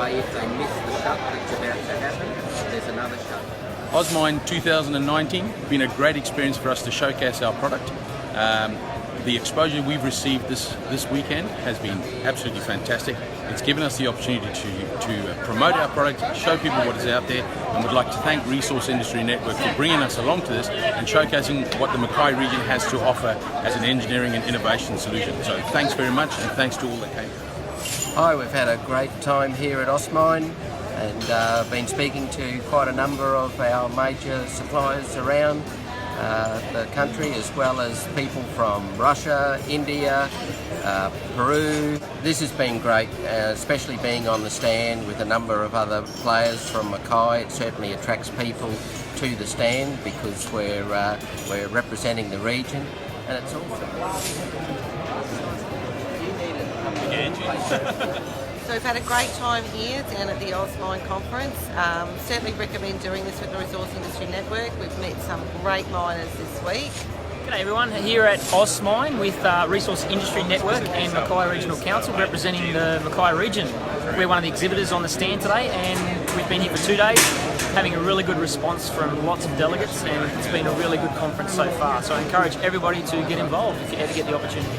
way if they miss the shut that's about to happen, there's another shut. Austmine 2019, been a great experience for us to showcase our product. The exposure we've received this weekend has been absolutely fantastic. It's given us the opportunity to promote our product, show people what is out there, and would like to thank Resource Industry Network for bringing us along to this and showcasing what the Mackay region has to offer as an engineering and innovation solution. So thanks very much, and thanks to all that came. Hi, we've had a great time here at Austmine, and been speaking to quite a number of our major suppliers around the country, as well as people from Russia, India, Peru. This has been great, especially being on the stand with a number of other players from Mackay. It certainly attracts people to the stand because we're representing the region, and it's awesome. So we've had a great time here down at the Austmine Conference. Certainly recommend doing this with the Resource Industry Network. We've met some great miners this week. G'day everyone, here at Austmine with Resource Industry Network and Mackay Regional Council representing the Mackay region. We're one of the exhibitors on the stand today, and we've been here for 2 days, having a really good response from lots of delegates, and it's been a really good conference so far. So I encourage everybody to get involved if you ever get the opportunity.